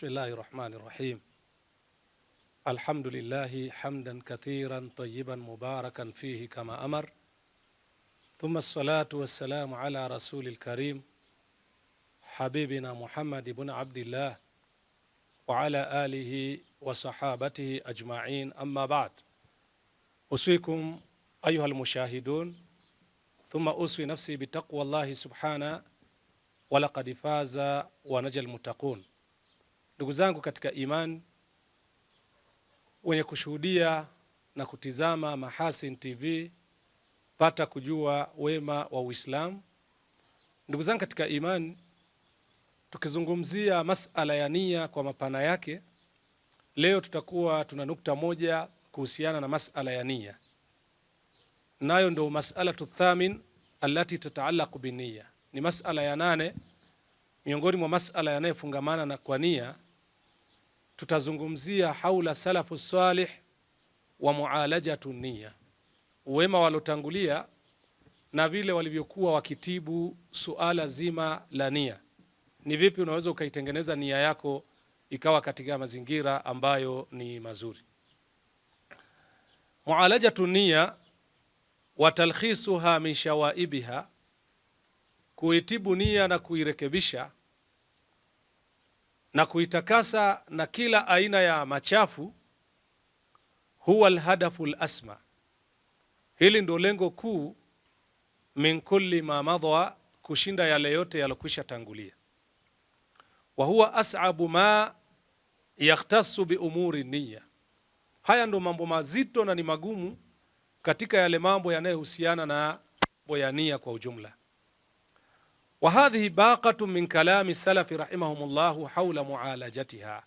Bismillahi rahmani rahim. Alhamdulillahi hamdan kathiran tayyiban mubarakan fihi kama amar. Thumma salatu wassalamu ala rasulil karim habibina Muhammad ibn Abdillah wa ala alihi wa sahabatihi ajma'in, amma ba'd. Uswikum ayuha almushahidun, thumma uswi nafsi bitaqwa Allahi subhana wa laqad faza wa najal muttaqun. Ndugu zangu katika imani, wenye kushuhudia na kutizama Mahasin TV, pata kujua wema wa Uislamu. Ndugu zangu katika imani, tukizungumzia masala ya nia kwa mapana yake, leo tutakuwa tuna nukta moja kuhusiana na masala ya nia, nayo ndio mas'alatu thamin allati tataallaqu binniya. Ni masala ya 8 miongoni mwa masala yanayofungamana na kwa nia. Tutazungumzia haula salafu salih wa mualajatu nia, wema walotangulia na vile walivyokuwa wakitibu suala zima la nia. Ni vipi unaweza ukaitengeneza nia yako ikawa katika mazingira ambayo ni mazuri. Mualajatu nia wa talkhisuha min shawaibiha, kuitibu nia na kuirekebisha na kuitakasa na kila aina ya machafu. Huwa alhadafu alasma, hili ndio lengo kuu. Min kulli ma madha, kushinda yale yote yalokwisha tangulia. Wa huwa as'abu ma yakhtassu bi umuri niyya, haya ndio mambo mazito na ni magumu katika yale mambo yanayohusiana na mambo ya nia kwa ujumla. Wa hadhihi baqatu min kalami salafi rahimahumullahu haula mualajatiha,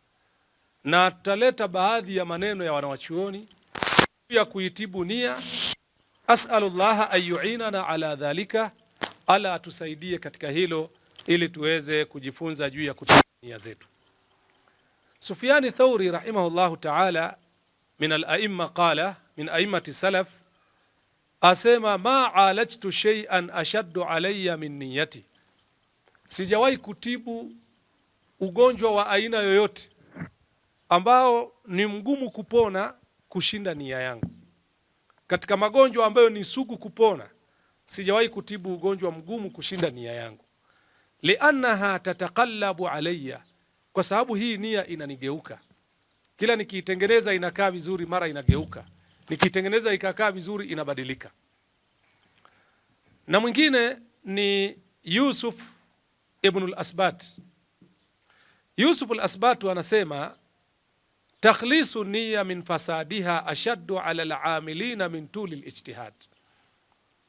na tutaleta baadhi ya maneno ya wanawachuoni ya kuitibu nia. As'alullaha an yu'inana ala dhalika, ala tusaidie katika hilo ili tuweze kujifunza juu ya kutibu nia zetu. Sufyani Thauri rahimahullahu ta'ala min al-a'imma qala, min a'immati salaf, asema ma alajtu shay'an ashaddu alayya min niyati, sijawahi kutibu ugonjwa wa aina yoyote ambao ni mgumu kupona kushinda nia yangu. Katika magonjwa ambayo ni sugu kupona, sijawahi kutibu ugonjwa mgumu kushinda nia yangu. Liannaha tataqallabu alayya, kwa sababu hii nia inanigeuka. Kila nikiitengeneza inakaa vizuri, mara inageuka. Nikitengeneza ikakaa vizuri, inabadilika. Na mwingine ni Yusuf ibn al-Asbat. Yusuf al-Asbat anasema takhlisu niyya min fasadiha ashaddu ala al-amilina min tuli al-ijtihad,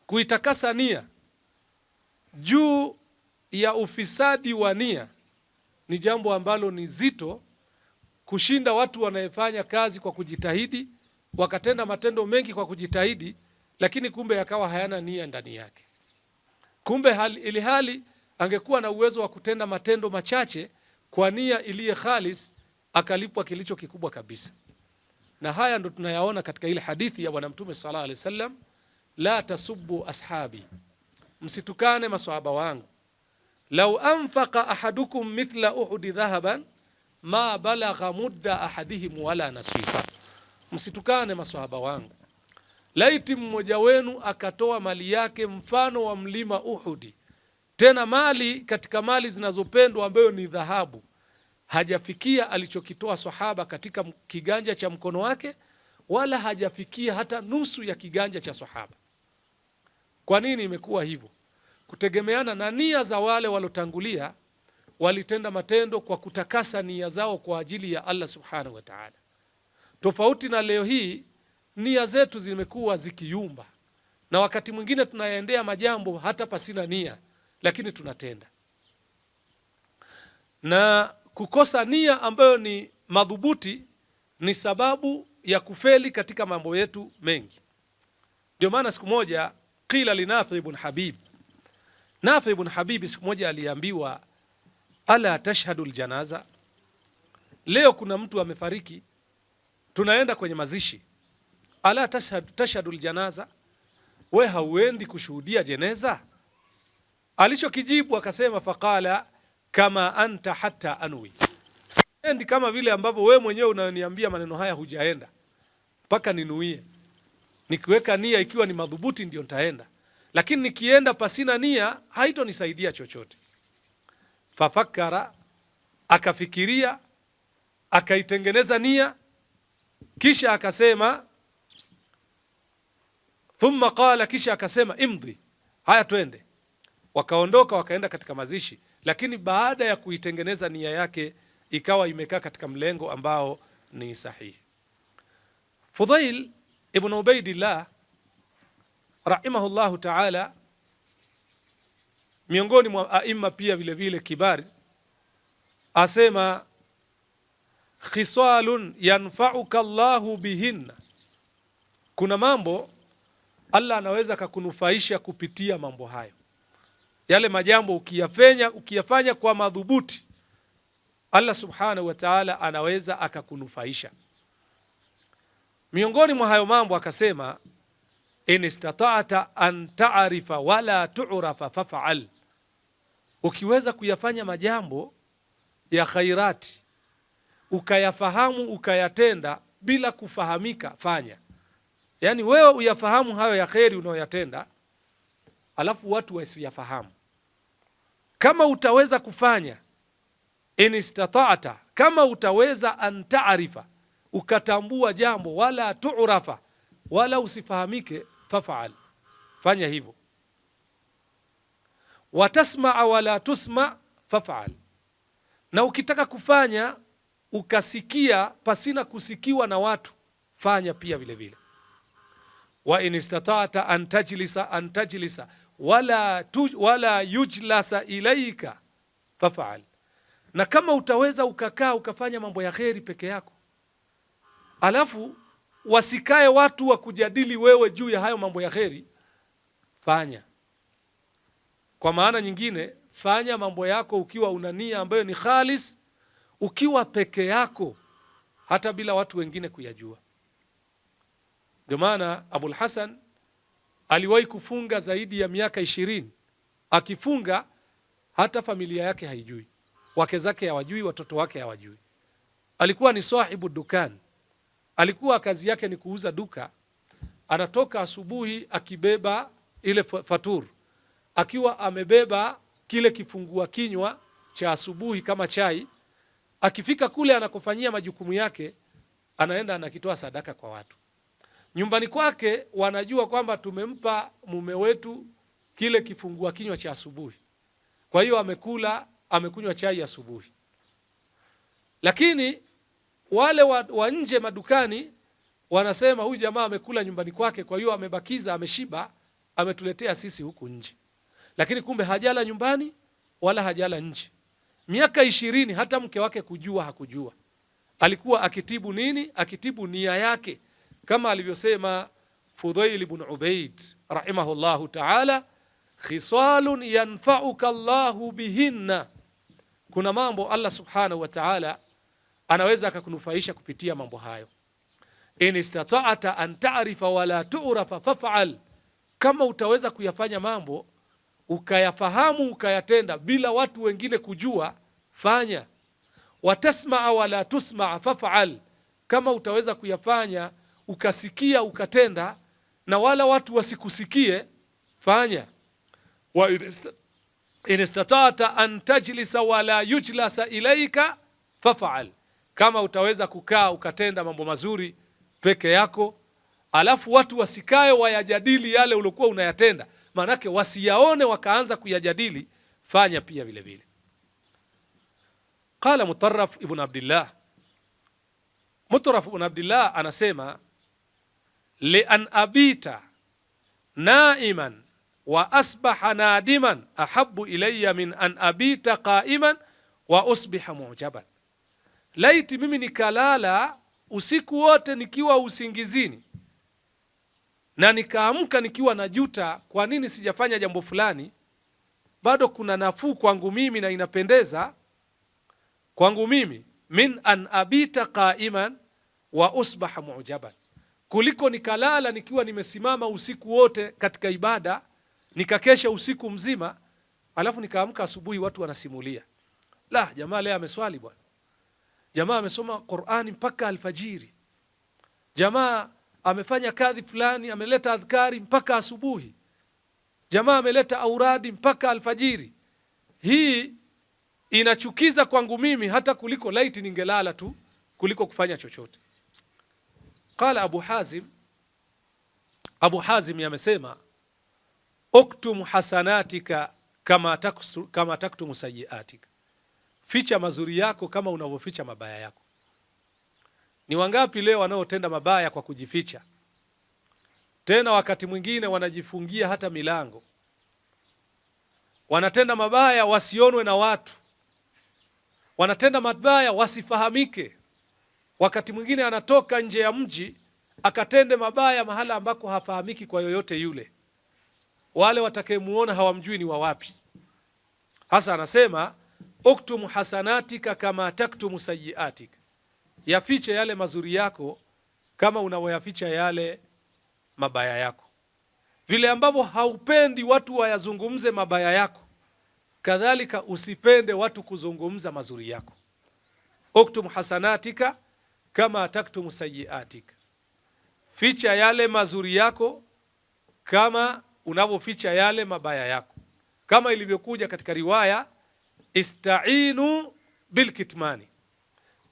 kuitakasa nia juu ya ufisadi wa nia ni jambo ambalo ni zito kushinda watu wanayefanya kazi kwa kujitahidi, wakatenda matendo mengi kwa kujitahidi, lakini kumbe yakawa hayana nia ndani yake. Kumbe ili hali angekuwa na uwezo wa kutenda matendo machache kwa nia iliye khalis, akalipwa kilicho kikubwa kabisa. Na haya ndo tunayaona katika ile hadithi ya Bwana Mtume sallallahu alaihi wasallam, la tasubbu ashabi, msitukane maswahaba wangu. Lau anfaqa ahadukum mithla uhudi dhahaban ma balagha mudda ahadihim wala nasifa, msitukane maswahaba wangu. Laiti mmoja wenu akatoa mali yake mfano wa mlima Uhudi, tena mali katika mali zinazopendwa ambayo ni dhahabu, hajafikia alichokitoa sahaba katika kiganja cha mkono wake, wala hajafikia hata nusu ya kiganja cha sahaba. Kwa nini imekuwa hivyo? Kutegemeana na nia za wale walotangulia, walitenda matendo kwa kutakasa nia zao kwa ajili ya Allah subhanahu wa ta'ala. Tofauti na leo hii, nia zetu zimekuwa zikiyumba, na wakati mwingine tunayaendea majambo hata pasina nia, lakini tunatenda. Na kukosa nia ambayo ni madhubuti ni sababu ya kufeli katika mambo yetu mengi. Ndio maana siku moja qila li Nafi ibn Habib, Nafi ibn Habib siku moja aliambiwa, ala tashhadu aljanaza, leo kuna mtu amefariki, tunaenda kwenye mazishi. Ala tashhadu aljanaza, we hauendi kushuhudia jeneza? Alichokijibu akasema, faqala kama anta hatta anwi, siendi kama vile ambavyo wewe mwenyewe unaniambia maneno haya hujaenda, mpaka ninuie. Nikiweka nia ikiwa ni madhubuti ndio nitaenda, lakini nikienda pasina nia haitonisaidia chochote. Fafakara, akafikiria, akaitengeneza nia, kisha akasema, thumma qala, kisha akasema imdhi, haya twende. Wakaondoka wakaenda katika mazishi, lakini baada ya kuitengeneza nia yake ikawa imekaa katika mlengo ambao ni sahihi. Fudhail ibn Ubaidillah rahimahullahu ta'ala, miongoni mwa aima pia vile vile kibari, asema khisalun yanfa'uka Allahu bihinna, kuna mambo Allah anaweza kukunufaisha kupitia mambo hayo. Yale majambo ukiyafanya kwa madhubuti, Allah subhanahu wa ta'ala anaweza akakunufaisha. Miongoni mwa hayo mambo akasema, in istata'ta an ta'rifa wala tu'rafa faf'al, ukiweza kuyafanya majambo ya khairati ukayafahamu ukayatenda bila kufahamika, fanya. Yani wewe uyafahamu hayo ya kheri unayoyatenda, alafu watu wasiyafahamu. Kama utaweza kufanya, in istata'ta, kama utaweza an ta'rifa, ukatambua jambo, wala tu'rafa, wala usifahamike, faf'al, fanya hivyo. Watasma'a wala tusma' faf'al, na ukitaka kufanya ukasikia pasina kusikiwa na watu, fanya pia vile vile. Wa in istata'ta an tajlisa wala yujlasa ilaika faf'al, na kama utaweza ukakaa ukafanya mambo ya kheri peke yako, alafu wasikae watu wa kujadili wewe juu ya hayo mambo ya kheri, fanya. Kwa maana nyingine, fanya mambo yako ukiwa una nia ambayo ni khalis, ukiwa peke yako, hata bila watu wengine kuyajua. Ndio maana Abul Hasan aliwahi kufunga zaidi ya miaka 20. Akifunga hata familia yake haijui, wake zake hawajui, watoto wake hawajui. Alikuwa ni sahibu dukan, alikuwa kazi yake ni kuuza duka. Anatoka asubuhi akibeba ile fatur, akiwa amebeba kile kifungua kinywa cha asubuhi kama chai. Akifika kule anakofanyia majukumu yake, anaenda anakitoa sadaka kwa watu. Nyumbani kwake wanajua kwamba tumempa mume wetu kile kifungua kinywa cha asubuhi, kwa hiyo amekula, amekunywa chai asubuhi. Lakini wale wa nje madukani wanasema huyu jamaa amekula nyumbani kwake, kwa hiyo amebakiza, ameshiba, ametuletea sisi huku nje. Lakini kumbe hajala nyumbani wala hajala nje. Miaka 20 hata mke wake kujua hakujua. Alikuwa akitibu nini? Akitibu nia yake, kama alivyosema Fudhail ibn Ubaid rahimahullahu ta'ala, khisalun yanfa'uka Allahu bihinna, kuna mambo Allah subhanahu wa ta'ala anaweza akakunufaisha kupitia mambo hayo. In istata'ta an ta'rifa wala tu'rafa faf'al, kama utaweza kuyafanya mambo ukayafahamu ukayatenda bila watu wengine kujua, fanya. Watasma'a wala tusma'a faf'al, kama utaweza kuyafanya ukasikia ukatenda na wala watu wasikusikie, fanya. Wa in istata'ta an tajlisa wala yujlasa ilaika faf'al, kama utaweza kukaa ukatenda mambo mazuri peke yako, alafu watu wasikae wayajadili yale uliokuwa unayatenda, manake wasiyaone wakaanza kuyajadili, fanya pia vile vile. Qala Mutarraf ibn Abdillah, Mutarraf ibn Abdillah anasema, li an abita naiman wa asbaha nadiman ahabbu ilayya min an abita qa'iman wa usbiha mu'jaban, laiti mimi nikalala usiku wote nikiwa usingizini na nikaamka nikiwa najuta kwa nini sijafanya jambo fulani, bado kuna nafuu kwangu mimi na inapendeza kwangu mimi, min an abita qa'iman wa usbaha mu'jaban, kuliko nikalala nikiwa nimesimama usiku wote katika ibada, nikakesha usiku mzima, alafu nikaamka asubuhi watu wanasimulia, la jamaa leo ameswali bwana, jamaa amesoma Qur'ani mpaka alfajiri, jamaa amefanya kadhi fulani, ameleta adhkari mpaka asubuhi, jamaa ameleta auradi mpaka alfajiri. Hii inachukiza kwangu mimi hata kuliko laiti ningelala tu kuliko kufanya chochote. Qala Abu Hazim yamesema, uktum hasanatika kama taktumu sayiatika, ficha mazuri yako kama unavyoficha mabaya yako. Ni wangapi leo wanaotenda mabaya kwa kujificha? Tena wakati mwingine wanajifungia hata milango, wanatenda mabaya wasionwe na watu, wanatenda mabaya wasifahamike. Wakati mwingine anatoka nje ya mji akatende mabaya mahala ambako hafahamiki kwa yoyote yule, wale watakayemuona hawamjui ni wa wapi. Hasa anasema uktumu hasanatika kama taktumu sayiatika, yafiche yale mazuri yako kama unavyoyaficha yale mabaya yako. Vile ambavyo haupendi watu wayazungumze mabaya yako, kadhalika usipende watu kuzungumza mazuri yako. Uktum hasanatika kama taktumu sayiatika, ficha yale mazuri yako kama unavyoficha yale mabaya yako. Kama ilivyokuja katika riwaya, istainu bilkitmani,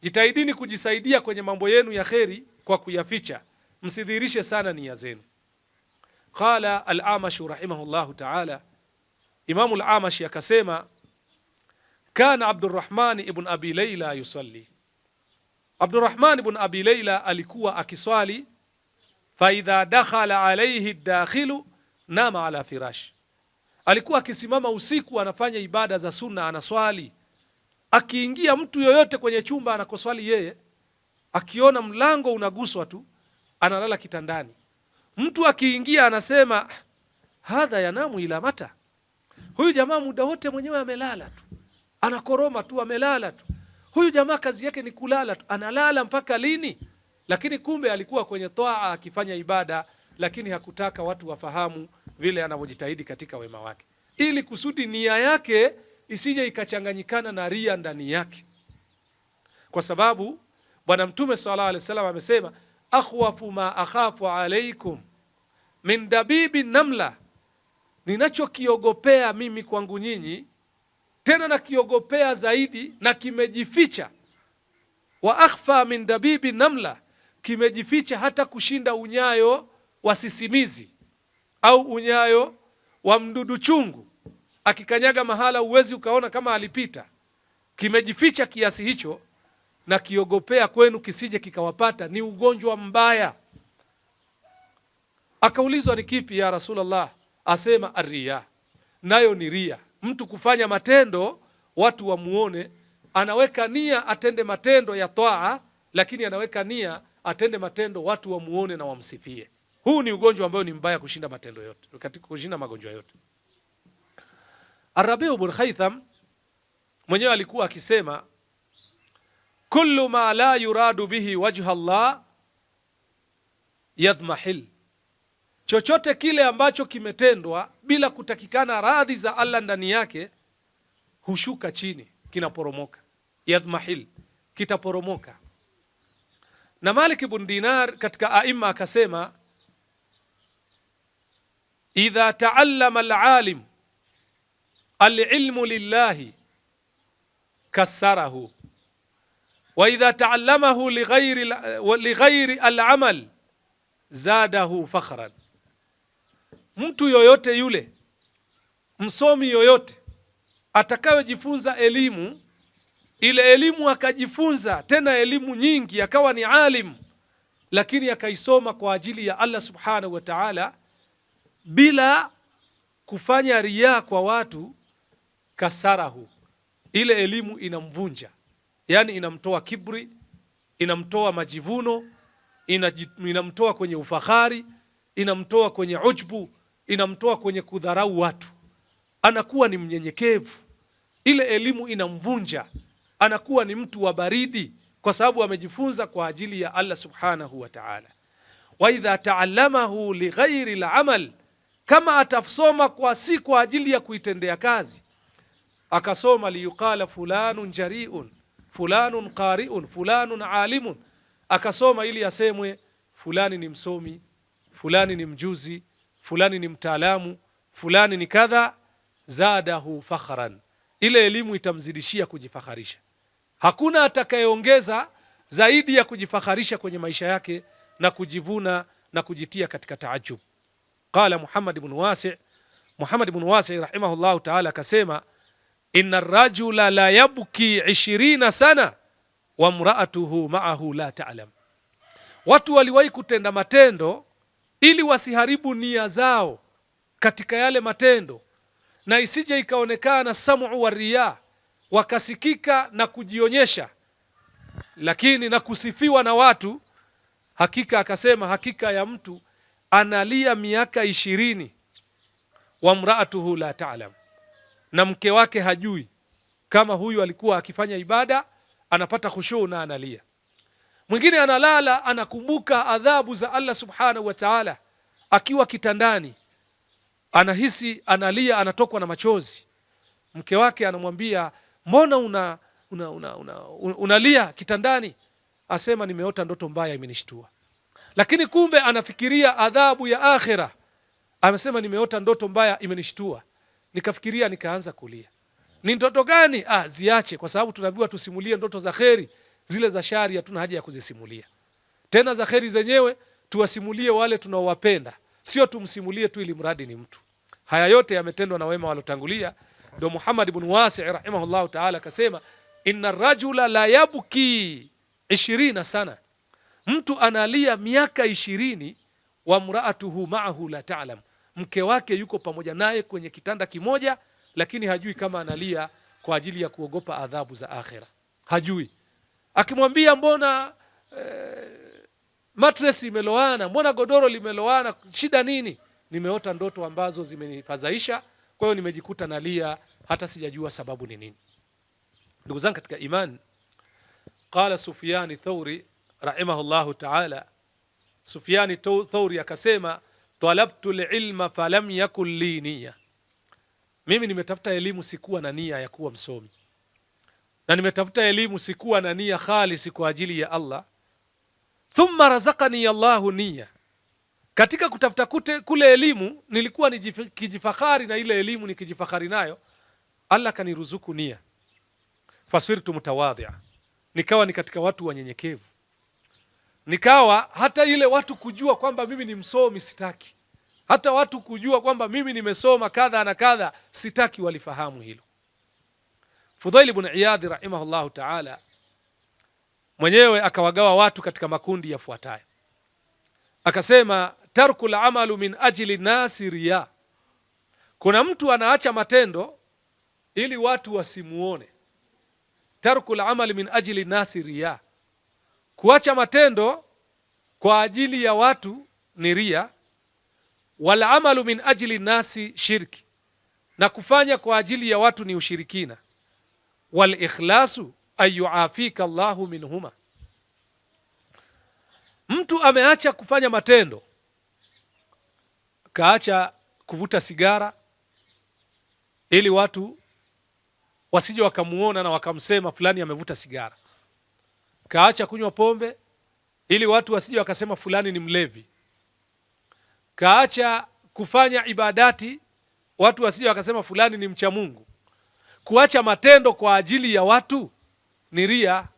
jitahidini kujisaidia kwenye mambo yenu ya kheri kwa kuyaficha, msidhihirishe sana nia zenu. Qala al-Amash rahimahullahu ta'ala, Imamu al-Amash akasema, kana Abdurrahman ibn Abi Layla yusalli, Abdurrahman ibn Abi Layla alikuwa akiswali, fa idha dakhala alayhi ad-dakhilu nama ala firash, alikuwa akisimama usiku anafanya ibada za sunna, anaswali. Akiingia mtu yoyote kwenye chumba anakoswali yeye, akiona mlango unaguswa tu analala kitandani. Mtu akiingia anasema, hadha yanamu ila mata, huyu jamaa muda wote mwenyewe amelala tu, anakoroma tu, amelala tu. Huyu jamaa kazi yake ni kulala tu, analala mpaka lini? Lakini kumbe alikuwa kwenye toa akifanya ibada, lakini hakutaka watu wafahamu vile anavyojitahidi katika wema wake, ili kusudi nia yake isije ikachanganyikana na ria ndani yake. Kwa sababu Bwana Mtume sallallahu alaihi wasallam amesema, akhwafu ma akhafu alaikum min dabibi namla, ninachokiogopea mimi kwangu nyinyi, tena nakiogopea zaidi na kimejificha. Wa akhfa min dabibi namla, kimejificha hata kushinda unyayo wa sisimizi au unyayo wa mdudu chungu. Akikanyaga mahala uwezi ukaona kama alipita, kimejificha kiasi hicho, na kiogopea kwenu kisije kikawapata, ni ugonjwa mbaya. Akaulizwa, ni kipi ya Rasulullah? Asema arriya, nayo ni ria. Mtu kufanya matendo watu wamuone, anaweka nia atende matendo ya toa, lakini anaweka nia atende matendo watu wamuone na wamsifie. Huu ni ugonjwa ambao ni mbaya kushinda matendo yote, katika kushinda magonjwa yote. Arabi ibn Khaytham mwenyewe alikuwa akisema, kullu ma la yuradu bihi wajha Allah yadhmahil, chochote kile ambacho kimetendwa bila kutakikana radhi za Allah ndani yake hushuka chini, kinaporomoka. Yadhmahil, kitaporomoka. Na Malik ibn Dinar katika aima akasema, idha taallama al-alim al-ilmu lillahi kassarahu, wa idha taallamahu lighairi al-amal zadahu fakhran. Mtu yoyote yule, msomi yoyote atakayojifunza elimu, ile elimu akajifunza tena elimu nyingi, akawa ni alim, lakini akaisoma kwa ajili ya Allah subhanahu wa ta'ala bila kufanya riya kwa watu, kasarahu, ile elimu inamvunja, yani inamtoa kibri, inamtoa majivuno, inamtoa kwenye ufahari, inamtoa kwenye ujbu, inamtoa kwenye kudharau watu. Anakuwa ni mnyenyekevu, ile elimu inamvunja, anakuwa ni mtu wa baridi, kwa sababu amejifunza kwa ajili ya Allah subhanahu wa ta'ala. Wa idha taallamahu li ghairi al-amal, kama atafsoma kwa si kwa ajili ya kuitendea kazi, akasoma liyuqala fulanun jari'un fulanun qari'un, fulanun alimun, akasoma ili asemwe fulani ni msomi, fulani ni mjuzi, fulani ni mtaalamu, fulani ni kadha. Zadahu fakhran, ile elimu itamzidishia kujifakharisha. Hakuna atakayeongeza zaidi ya kujifakharisha kwenye maisha yake na kujivuna na kujitia katika taajub. Qala Muhammad ibn Wasi rahimahullahu ta'ala akasema, inna ar-rajula la yabki 20 sana wa mraatuhu ma'ahu la ta'lam. Watu waliwahi kutenda matendo ili wasiharibu nia zao katika yale matendo, na isije ikaonekana sam'u wa riya, wakasikika na kujionyesha, lakini na kusifiwa na watu. Hakika akasema, hakika ya mtu analia miaka 20, wa mraatuhu la ta'lam, na mke wake hajui kama huyu alikuwa akifanya ibada, anapata khushu na analia. Mwingine analala anakumbuka adhabu za Allah subhanahu wa ta'ala, akiwa kitandani anahisi analia, anatokwa na machozi. Mke wake anamwambia, mbona unalia kitandani? Asema, nimeota ndoto mbaya imenishtua. Lakini kumbe anafikiria adhabu ya akhira. Amesema, nimeota ndoto mbaya imenishtua, nikafikiria nikaanza kulia. Ni ndoto gani? Ziache, kwa sababu tunaambiwa tusimulie ndoto za kheri. Zile za shari hatuna haja ya kuzisimulia. Tena za kheri zenyewe tuwasimulie wale tunaowapenda, sio tumsimulie tu ili mradi ni mtu. Haya yote yametendwa na wema walotangulia. Ndio Muhammad ibn Wasi rahimahullahu ta'ala akasema, inna rajula la yabki 20 sana, mtu analia miaka 20, wa mraatuhu ma'ahu la ta'lam, mke wake yuko pamoja naye kwenye kitanda kimoja, lakini hajui kama analia kwa ajili ya kuogopa adhabu za akhira. Hajui. Akimwambia, mbona mattress imeloana, mbona godoro limeloana, shida nini? Nimeota ndoto ambazo zimenifadhaisha, kwa hiyo nimejikuta nalia, hata sijajua sababu ni nini. Ndugu zangu katika imani, qala Sufyan Thauri rahimahullahu ta'ala, Sufyan Thauri akasema, talabtu al-ilma falam yakul li niyya, mimi nimetafuta elimu sikuwa na nia ya kuwa msomi, na nimetafuta elimu sikuwa na nia khalisi kwa ajili ya Allah. Thumma razaqani Allahu niyya, katika kutafuta kule elimu nilikuwa nikijifakhari na ile elimu, nikijifakhari nayo, Allah kaniruzuku nia. Fasirtu mutawadhi'a, nikawa ni katika watu wanyenyekevu, nikawa hata ile watu kujua kwamba mimi ni msomi sitaki, hata watu kujua kwamba mimi nimesoma kadha na kadha sitaki, walifahamu hilo. Fudhail ibn Iyad rahimahullahu ta'ala mwenyewe akawagawa watu katika makundi yafuatayo. Akasema, tarkul amalu min ajli nasi riya, kuna mtu anaacha matendo ili watu wasimuone. Tarkul amali min ajli nasi riya, kuacha matendo kwa ajili ya watu ni riya. Wal amalu min ajli nasi shirki, na kufanya kwa ajili ya watu ni ushirikina. Wal ikhlasu ayuafika Allahu minhuma, mtu ameacha kufanya matendo, kaacha kuvuta sigara ili watu wasije wakamuona na wakamsema fulani amevuta sigara, kaacha kunywa pombe ili watu wasije wakasema fulani ni mlevi, kaacha kufanya ibadati watu wasije wakasema fulani ni mcha Mungu. Kuacha matendo kwa ajili ya watu ni ria.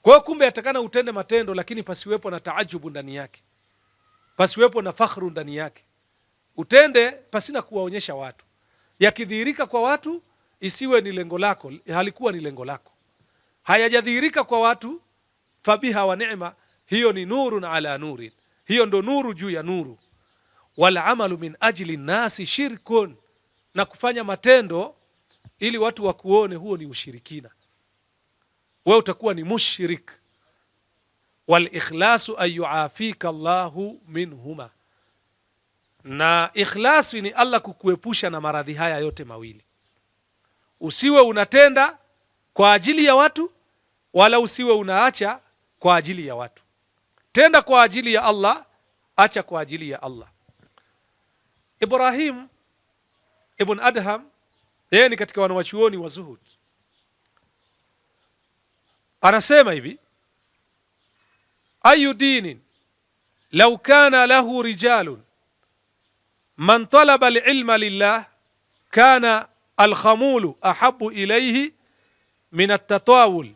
Kwa hiyo kumbe atakana utende matendo, lakini pasiwepo na taajubu ndani yake, pasiwepo na fakhru ndani yake. Utende pasina kuwaonyesha watu, yakidhihirika kwa watu isiwe ni lengo lako, halikuwa ni lengo lako. Hayajadhihirika kwa watu, fabiha wa neema, hiyo ni nurun ala nurin, hiyo ndo nuru juu ya nuru. Wal amalu min ajli nasi shirkun, na kufanya matendo ili watu wakuone, huo ni ushirikina, wewe utakuwa ni mushrik. Wal ikhlasu ayuafika Allahu minhuma, na ikhlasu ni Allah kukuepusha na maradhi haya yote mawili. Usiwe unatenda kwa ajili ya watu, wala usiwe unaacha kwa ajili ya watu. Tenda kwa ajili ya Allah, acha kwa ajili ya Allah. Ibrahim ibn Adham, yeye ni katika wanawachuoni wa zuhud, anasema hivi, ayu dinin law kana lahu rijalun man talaba alilma lillah kana alkhamulu ahabu ilayhi min at-tatawul,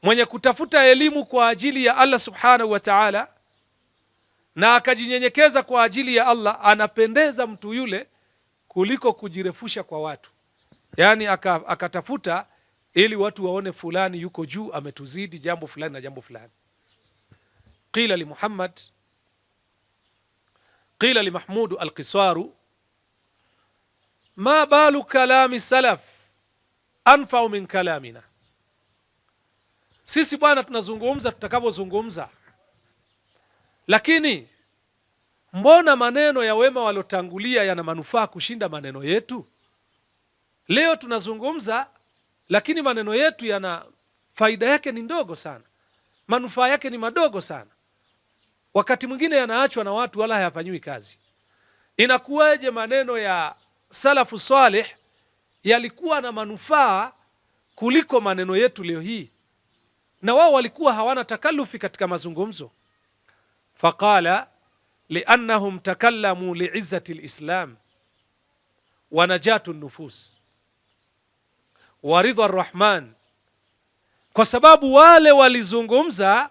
mwenye kutafuta elimu kwa ajili ya Allah subhanahu wa ta'ala na akajinyenyekeza kwa ajili ya Allah, anapendeza mtu yule kuliko kujirefusha kwa watu. Yani akatafuta ili watu waone fulani yuko juu, ametuzidi jambo fulani na jambo fulani. Qila li Muhammad, qila li Mahmud al-Qiswaru, ma balu kalami salaf anfa'u min kalamina. Sisi bwana tunazungumza tutakavyozungumza, lakini mbona maneno ya wema walotangulia yana manufaa kushinda maneno yetu? Leo tunazungumza lakini maneno yetu yana faida yake ni ndogo sana, manufaa yake ni madogo sana. Wakati mwingine yanaachwa na watu wala hayafanyiwi kazi. Inakuwaje maneno ya salafu salih yalikuwa na manufaa kuliko maneno yetu leo hii? Na wao walikuwa hawana takalufi katika mazungumzo. Faqala liannahum takallamu li'izzati alislam wa najatu an-nufus wa ridha ar-rahman, kwa sababu wale walizungumza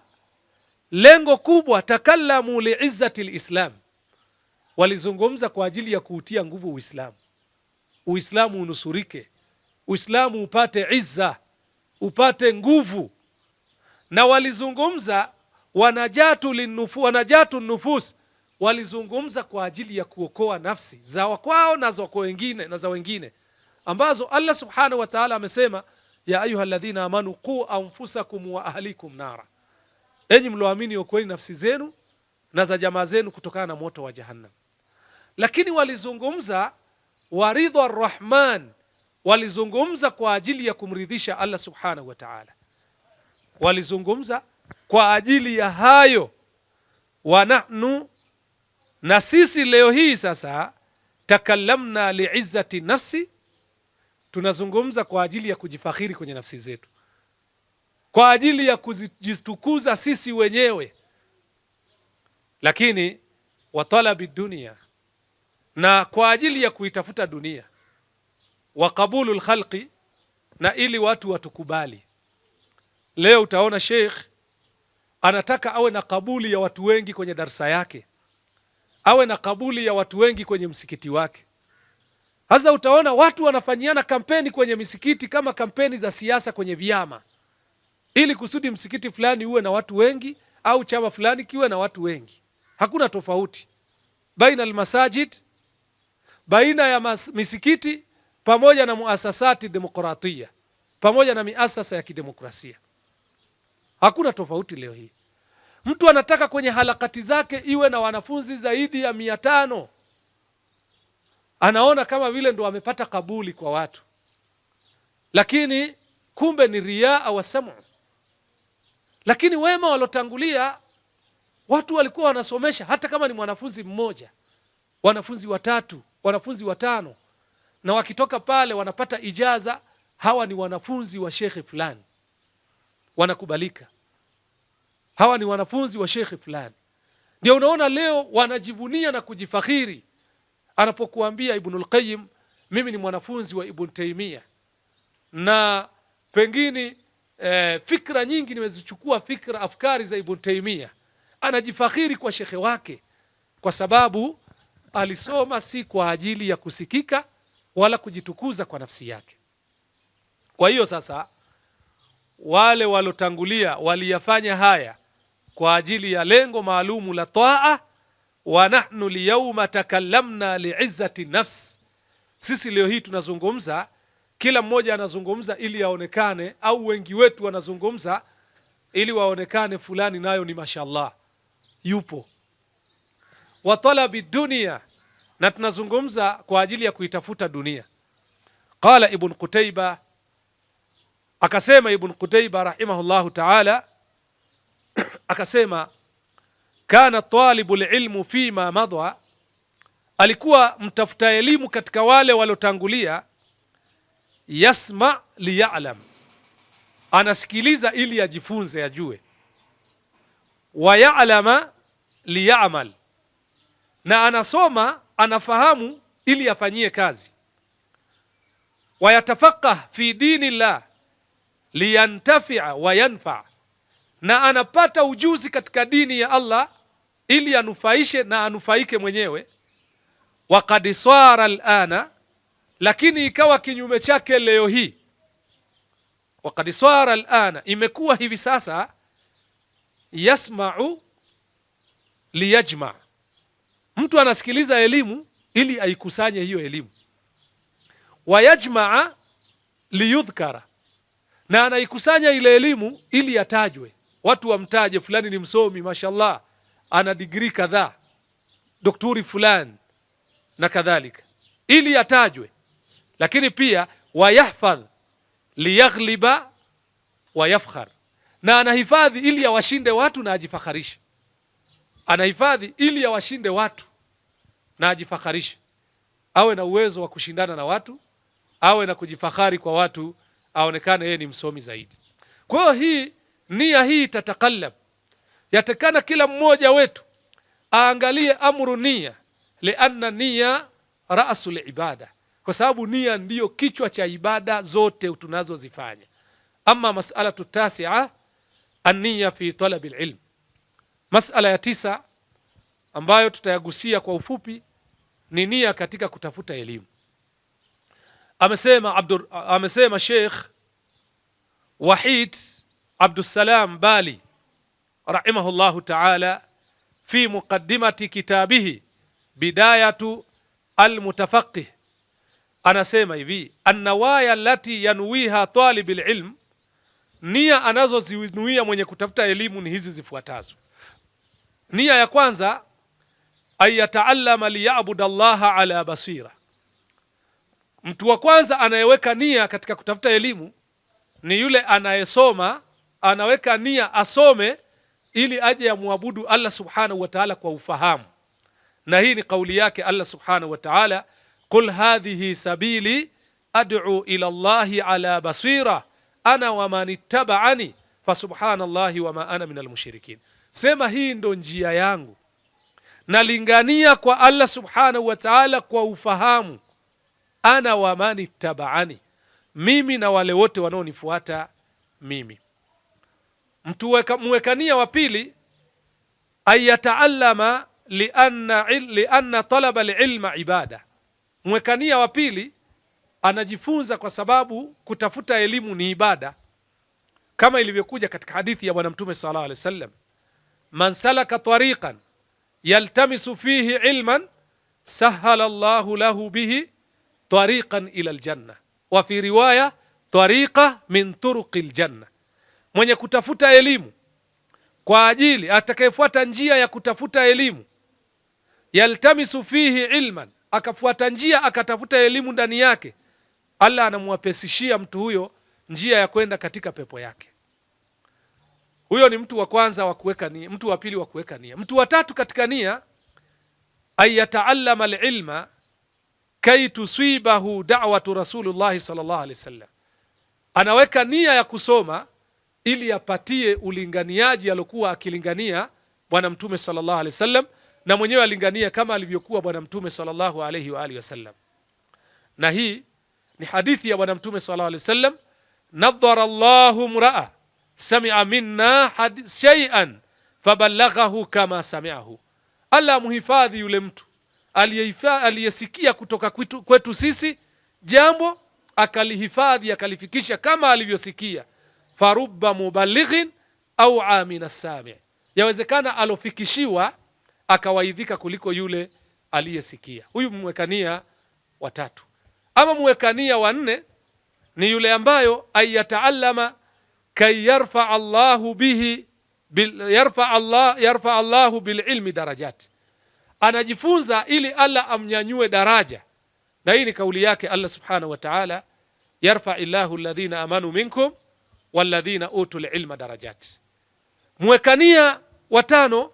lengo kubwa, takallamu li'izzati alislam, walizungumza kwa ajili ya kuutia nguvu Uislamu, Uislamu unusurike, Uislamu upate izza, upate nguvu. Na walizungumza wanajatu nufus, walizungumza kwa ajili ya kuokoa nafsi za kwao na za wengine na za wengine, ambazo Allah subhanahu wa ta'ala amesema, ya ayyuhalladhina amanu qu anfusakum wa ahlikum nara, enyi mloamini okoeni nafsi zenu na za jamaa zenu kutokana na moto wa jahannam. Lakini walizungumza waridha arrahman, walizungumza kwa ajili ya kumridhisha Allah subhanahu wa ta'ala, walizungumza kwa ajili ya hayo. Wa nahnu, na sisi leo hii sasa, takallamna li'izzati nafsi, tunazungumza kwa ajili ya kujifakhiri kwenye nafsi zetu, kwa ajili ya kujitukuza sisi wenyewe. Lakini wa talabi dunia, na kwa ajili ya kuitafuta dunia, wa qabulul khalqi, na ili watu watukubali. Leo utaona sheikh anataka awe na kabuli ya watu wengi kwenye darsa yake, awe na kabuli ya watu wengi kwenye msikiti wake. Hasa utaona watu wanafanyiana kampeni kwenye misikiti kama kampeni za siasa kwenye vyama, ili kusudi msikiti fulani uwe na watu wengi au chama fulani kiwe na watu wengi. Hakuna tofauti baina almasajid, baina ya misikiti pamoja na muasasati demokratia, pamoja na miasasa ya kidemokrasia. Hakuna tofauti leo hii. Mtu anataka kwenye halakati zake iwe na wanafunzi zaidi ya 500, anaona kama vile ndo amepata kabuli kwa watu, lakini kumbe ni riaa wa samu. Lakini wema walotangulia, watu walikuwa wanasomesha hata kama ni mwanafunzi mmoja, wanafunzi 3, wanafunzi 5, na wakitoka pale wanapata ijaza, hawa ni wanafunzi wa shekhe fulani, wanakubalika, hawa ni wanafunzi wa shekhe fulani. Ndio unaona leo wanajivunia na kujifakhiri. Anapokuambia Ibnul Qayyim, mimi ni mwanafunzi wa Ibn Taymiyyah, na pengine fikra nyingi nimezichukua afkari za Ibn Taymiyyah, anajifakhiri kwa shekhe wake, kwa sababu alisoma si kwa ajili ya kusikika wala kujitukuza kwa nafsi yake. Kwa hiyo sasa wale walotangulia waliyafanya haya kwa ajili ya lengo maalumu la taa. Wa nahnu liyawma takallamna li'izzati nafs, sisi leo hii tunazungumza, kila mmoja anazungumza ili aonekane, au wengi wetu wanazungumza ili waonekane fulani nayo ni mashallah yupo. Wa talabi dunia, na tunazungumza kwa ajili ya kuitafuta dunia. Qala Ibn Qutayba, akasema Ibn Qutayba rahimahullahu ta'ala, akasema kana talibu ilmu fima madha, alikuwa mtafuta elimu katika wale walotangulia, yasma liya'lam, anasikiliza ili ajifunze, ajue. Wa ya'lama liyamal, na anasoma anafahamu ili afanyie kazi. Wa yatafaqah fi dinillah liyantafi'a wa yanfa', na anapata ujuzi katika dini ya Allah ili anufaishe na anufaike mwenyewe. Wa qad sara al'ana, lakini ikawa kinyume chake leo hii. Wa qad sara al'ana, imekuwa hivi sasa, yasma'u liyajma', mtu anasikiliza elimu ili aikusanye hiyo elimu. Wa yajma'a liyudhkara, na anaikusanya ile elimu ili atajwe, watu wamtaje, fulani ni msomi, mashallah, ana degree kadhaa, daktari fulani na kadhalika, ili atajwe. Lakini pia wayahfadh liyaghliba wa yafkhar, na anahifadhi ili awashinde watu na ajifakharishe. Anahifadhi ili awashinde watu na ajifakharishe, awe na uwezo wa kushindana na watu, awe na kujifakhari kwa watu, aonekane yeye ni msomi zaidi. Kwa hiyo hii nia hii tatakallab, yatakana kila mmoja wetu aangalie amru nia, lianna nia ra'sul ibada, kwa sababu nia ndiyo kichwa cha ibada zote tunazozifanya. Ama mas'alatu tasi'a an-niyya fi talab al-ilm, mas'ala ya 9 ambayo tutayagusia kwa ufupi ni nia katika kutafuta elimu. Amesema Sheikh Wahid Abdussalam Bali rahimahullahu ta'ala fi muqaddimati kitabihi Bidayatu al-Mutafaqih, anasema hivi: an-nawaya allati yanwiha talib al-ilm, nia anazozinuia mwenye kutafuta elimu ni hizi zifuatazo. Nia ya kwanza, ayataallama liya'budu Allaha ala basira. Mtu wa kwanza anayeweka nia katika kutafuta elimu ni yule anayesoma, anaweka nia asome ili aje yamwabudu Allah subhanahu wa ta'ala kwa ufahamu. Na hii ni kauli yake Allah subhanahu wa ta'ala, qul hadhihi sabili ad'u ila Allahi ala basira ana wa man ittaba'ani fa subhanallahi wa ma ana minal mushrikin. Sema hii ndo njia yangu, nalingania kwa Allah subhanahu wa ta'ala kwa ufahamu, ana wa man ittaba'ani, mimi na wale wote wanaonifuata mimi. Mtu muwekania wa pili, ayataallama lianna talaba alilma ibada. Mwekania wa pili anajifunza kwa sababu kutafuta elimu ni ibada, kama ilivyokuja katika hadithi ya Bwana Mtume sallallahu alaihi wasallam, man salaka tariqan yaltamisu fihi ilman sahala Allahu lahu bihi tariqan ila aljanna, wa fi riwaya tariqa min turuqil janna. Mwenye kutafuta elimu kwa ajili, atakayefuata njia ya kutafuta elimu, yaltamisu fihi ilman, akafuata njia akatafuta elimu ndani yake, Allah anamwapesishia mtu huyo njia ya kwenda katika pepo yake. Huyo ni mtu wa kwanza wa kuweka nia. Mtu wa pili wa kuweka nia. Mtu wa tatu katika nia, ayataallama alilma kay tusibahu da'watu Rasulullah sallallahu alaihi wasallam. Anaweka nia ya kusoma ili apatie ulinganiaji alokuwa akilingania Bwana Mtume sallallahu alaihi wasallam, na mwenyewe alingania kama alivyokuwa Bwana Mtume sallallahu alaihi wa alihi wasallam. Na hii ni hadithi ya Bwana Mtume sallallahu alaihi wasallam, nadhara Allahu mra'a sami'a minna shay'an faballaghahu kama sami'ahu. Allah muhifadhi yule mtu aliyesikia kutoka kwetu sisi jambo, akalihifadhi akalifikisha kama alivyosikia. Farubba muballighin au amina sami', yawezekana alofikishiwa akawaidhika kuliko yule aliyesikia. Huyu mwekania wa tatu. Ama mwekania wa nne ni yule ambayo ayataallama kay yarfa Allahu bihi yarfa Allahu bil ilmi darajat, anajifunza ili Allah amnyanyue daraja. Na hii ni kauli yake Allah subhanahu wa ta'ala, yarfa illahu alladhina amanu minkum walladhina utul ilma darajat. Mwekania wa tano,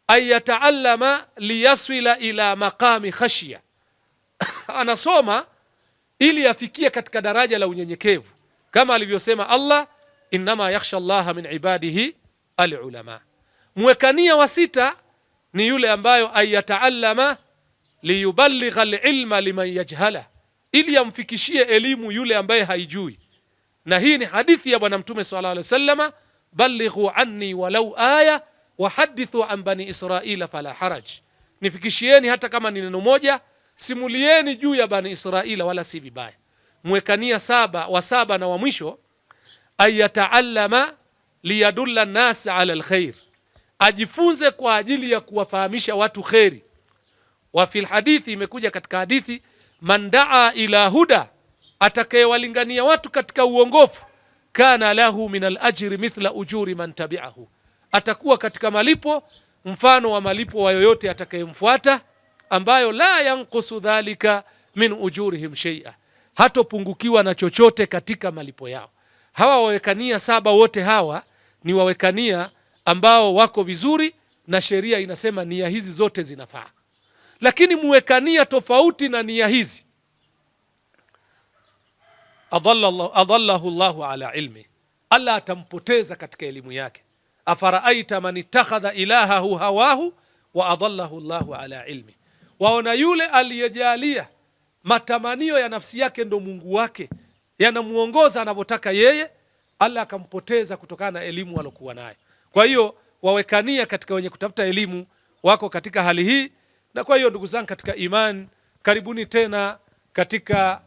ayataallama liyaswila ila maqami khashya, anasoma ili afikie katika daraja la unyenyekevu, kama alivyosema Allah, innama yakhsha Allaha min ibadihi alulama. Mwekania wa sita ni yule ambayo ayataallama liyuballigha alilma liman yajhala, ili amfikishie elimu yule ambaye haijui. Na hii ni hadithi ya Bwana Mtume sallallahu alaihi wasallam, ballighu anni walau aya wa hadithu an bani Israila fala haraj, nifikishieni hata kama ni neno moja, simulieni juu ya bani Israila wala si vibaya. Mwekania wa saba na wa mwisho, ayataallama liyadulla nas ala alkhair, ajifunze kwa ajili ya kuwafahamisha watu kheri. Wa fil hadithi, imekuja katika hadithi, man daa ila huda, atakayewalingania watu katika uongofu, kana lahu min alajri mithla ujuri man tabi'ahu, atakuwa katika malipo mfano wa malipo wa yoyote atakayemfuata, ambayo la yanqusu dhalika min ujurihim shay'a, hatopungukiwa na chochote katika malipo yao. Hawa wawekania saba wote hawa ni wawekania ambao wako vizuri, na sheria inasema nia hizi zote zinafaa. Lakini muwekania tofauti na nia hizi, adallahu Allahu ala ilmi, Allah atampoteza katika elimu yake. Afaraaita man ittakhadha ilahahu hawahu wa adallahu Allahu ala ilmi, waona yule aliyejalia matamanio ya nafsi yake ndo Mungu wake, yanamuongoza anavyotaka yeye, Allah akampoteza kutokana na elimu alokuwa nayo. Kwa hiyo wawekania katika wenye kutafuta elimu wako katika hali hii. Na kwa hiyo ndugu zangu katika imani, karibuni tena katika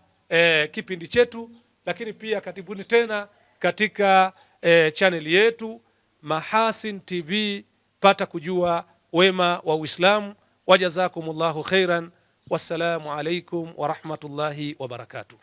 kipindi chetu, lakini pia karibuni tena katika channel yetu Mahasin TV, pata kujua wema wa Uislamu. Wajazakumullahu khairan, wassalamu alaikum wa rahmatullahi wa barakatuh.